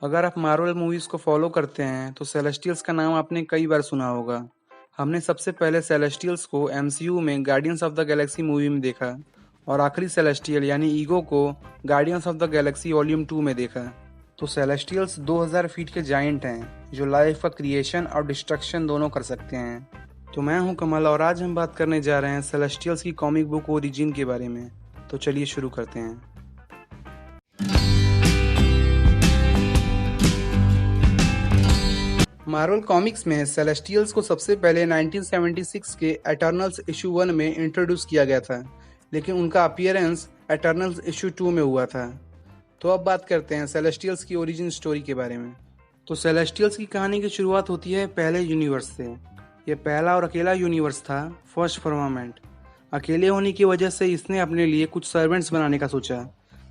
अगर आप Marvel movies को फॉलो करते हैं तो सेलेस्टियल्स का नाम आपने कई बार सुना होगा। हमने सबसे पहले सेलेस्टियल्स को एमसीयू में guardians of the Galaxy movie में देखा और आखिरी सेलेस्टियल यानी ईगो को guardians of the Galaxy volume 2 में देखा। तो सेलेस्टियल्स 2000 फीट के जाइंट हैं जो लाइफ का क्रिएशन और डिस्ट्रक्शन दोनों कर सकते हैं। तो मैं हूं कमल और आज हम बात करने जा रहे हैं सेलेस्टियल्स की कॉमिक बुक ओरिजिन के बारे में। तो चलिए शुरू करते हैं। मार्वल कॉमिक्स में सेलेस्टियल्स को सबसे पहले 1976 के एटर्नल्स इशू 1 में इंट्रोड्यूस किया गया था, लेकिन उनका अपीयरेंस एटर्नल्स इशू 2 में हुआ था। तो अब बात करते हैं सेलेस्टियल्स की ओरिजिन स्टोरी के बारे में। तो सेलेस्टियल्स की कहानी की शुरुआत होती है पहले यूनिवर्स से। यह पहला और अकेला यूनिवर्स था, फर्स्ट फर्मामेंट। अकेले होने की वजह से इसने अपने लिए कुछ सर्वेंट्स बनाने का सोचा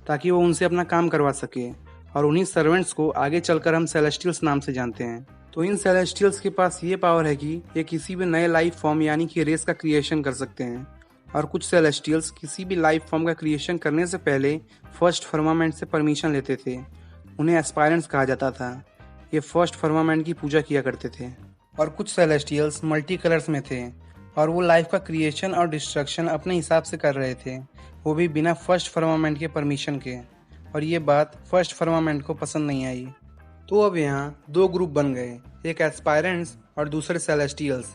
ताकि वो उनसे अपना काम करवा सके, और उन्हीं सर्वेंट्स को आगे चलकर हम सेलेस्टियल्स नाम से जानते हैं। तो इन सेलेस्टियल्स के पास ये पावर है कि ये किसी भी नए लाइफ फॉर्म यानी कि रेस का क्रिएशन कर सकते हैं, और कुछ सेलेस्टियल्स किसी भी लाइफ फॉर्म का क्रिएशन करने से पहले फर्स्ट फर्मामेंट से परमिशन लेते थे। उन्हें एस्पायरेंट्स कहा जाता था। ये फर्स्ट फर्मामेंट की पूजा किया करते थे। और कुछ सेलेस्टियल्स मल्टी कलर्स में थे और वो लाइफ का क्रिएशन और डिस्ट्रक्शन अपने हिसाब से कर रहे थे, वो भी बिना फर्स्ट फर्मामेंट के परमिशन के। और ये बात फर्स्ट फर्मामेंट को पसंद नहीं आई। तो अब यहाँ दो ग्रुप बन गए, एक एस्पायरेंट्स और दूसरे सेलेस्टियल्स,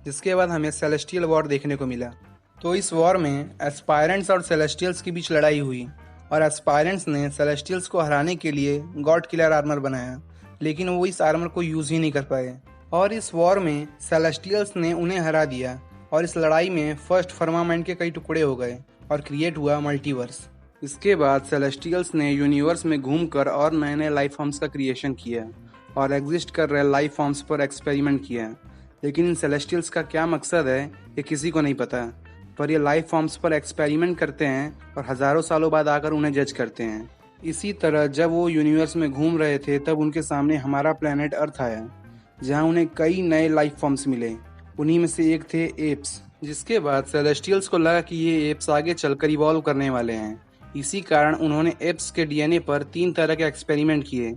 जिसके बाद हमें सेलेस्टियल वॉर देखने को मिला। तो इस वॉर में एस्पायरेंट्स और सेलेस्टियल्स के बीच लड़ाई हुई और एस्पायरेंट्स ने सेलेस्टियल्स को हराने के लिए गॉड किलर आर्मर बनाया, लेकिन वो इस आर्मर को यूज ही नहीं कर पाए। और इस वॉर में सेलेस्टियल्स ने उन्हें हरा दिया और इस लड़ाई में फर्स्ट फर्मामेंट के कई टुकड़े हो गए और क्रिएट हुआ मल्टीवर्स। इसके बाद सेलेस्टियल्स ने यूनिवर्स में घूमकर और नए नए लाइफ फॉर्म्स का क्रिएशन किया और एग्जिस्ट कर रहे लाइफ फॉर्म्स पर एक्सपेरिमेंट किया। लेकिन इन सेलेस्टियल्स का क्या मकसद है ये किसी को नहीं पता, पर ये लाइफ फॉर्म्स पर एक्सपेरिमेंट करते हैं और हजारों सालों बाद आकर उन्हें जज करते हैं। इसी तरह जब वो यूनिवर्स में घूम रहे थे तब उनके सामने हमारा प्लेनेट अर्थ आया, जहाँ उन्हें कई नए लाइफ फॉर्म्स मिले। उन्हीं में से एक थे एप्स, जिसके बाद सेलेस्टियल्स को लगा कि ये एप्स आगे चलकर इवॉल्व करने वाले हैं। इसी कारण उन्होंने एप्स के डीएनए पर 3 तरह के एक्सपेरिमेंट किए।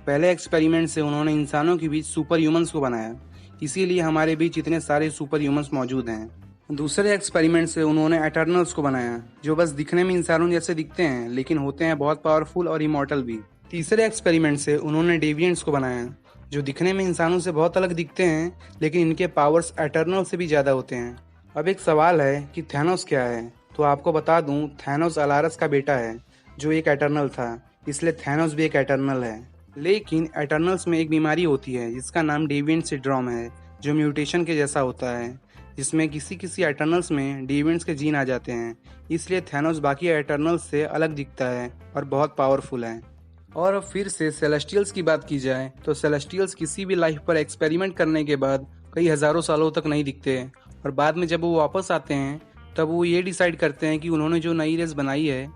पहले एक्सपेरिमेंट से उन्होंने इंसानों के बीच सुपर ह्यूमंस को बनाया, इसीलिए हमारे बीच इतने सारे सुपर ह्यूमंस मौजूद हैं। दूसरे एक्सपेरिमेंट से उन्होंने एटर्नल्स को बनाया, जो बस दिखने में इंसानों जैसे दिखते हैं लेकिन होते हैं बहुत पावरफुल और इमॉर्टल भी। तीसरे एक्सपेरिमेंट से उन्होंने डेविएंट्स को बनाया, जो दिखने में इंसानों से बहुत अलग दिखते हैं लेकिन इनके पावर्स एटर्नल से भी ज्यादा होते हैं। अब एक सवाल है कि थैनोस क्या है। तो आपको बता दूं, थैनोस अलारस का बेटा है जो एक एटर्नल था, इसलिए थैनोस भी एक एटर्नल है। लेकिन एटर्नल्स में एक बीमारी होती है जिसका नाम डेविएंट सिंड्रोम है, जो म्यूटेशन के जैसा होता है, जिसमें किसी किसी एटर्नल्स में डेविएंट्स के जीन आ जाते हैं। इसलिए थैनोस बाकी एटर्नल्स से अलग दिखता है और बहुत पावरफुल है। और अब फिर से सेलेस्टियल्स की बात की जाए तो सेलेस्टियल्स किसी भी लाइफ पर एक्सपेरिमेंट करने के बाद कई हजारों सालों तक नहीं दिखते, और बाद में जब वो वापस आते हैं तब वो ये डिसाइड करते हैं कि उन्होंने जो नई रेस बनाई है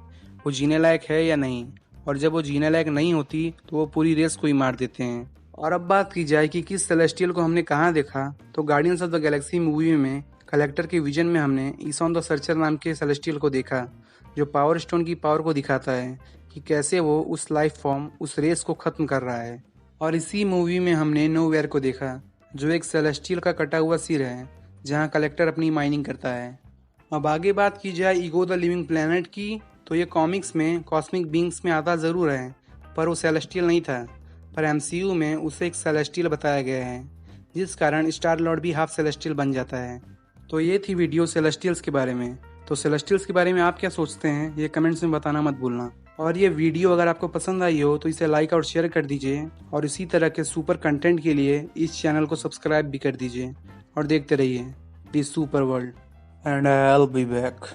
वो जीने लायक है या नहीं, और जब वो जीने लायक नहीं होती तो वो पूरी रेस को ही मार देते हैं। और अब बात की जाए कि किस सेलेस्टियल को हमने कहाँ देखा, तो guardians of the Galaxy movie में कलेक्टर के विजन में हमने ईसॉन द सर्चर नाम के सेलेस्टियल को देखा, जो पावर स्टोन की पावर को दिखाता है कि कैसे वो उस लाइफ फॉर्म, उस रेस को खत्म कर रहा है। और इसी मूवी में हमने नोवेयर को देखा, जो एक सेलेस्टियल का कटा हुआ सिर है जहाँ कलेक्टर अपनी माइनिंग करता है। अब आगे बात की जाए ईगो द लिविंग प्लेनेट की, तो ये कॉमिक्स में कॉस्मिक बींग्स में आता ज़रूर है, पर वो सेलेस्टियल नहीं था। पर एमसीयू में उसे एक सेलेस्टियल बताया गया है, जिस कारण स्टार लॉर्ड भी हाफ सेलेस्टियल बन जाता है। तो ये थी वीडियो सेलेस्टियल्स के बारे में। तो सेलेस्टियल्स के बारे में आप क्या सोचते हैं ये कमेंट्स में बताना मत भूलना। और ये वीडियो अगर आपको पसंद आई हो तो इसे लाइक और शेयर कर दीजिए, और इसी तरह के सुपर कंटेंट के लिए इस चैनल को सब्सक्राइब भी कर दीजिए और देखते रहिए the super world. And I'll be back.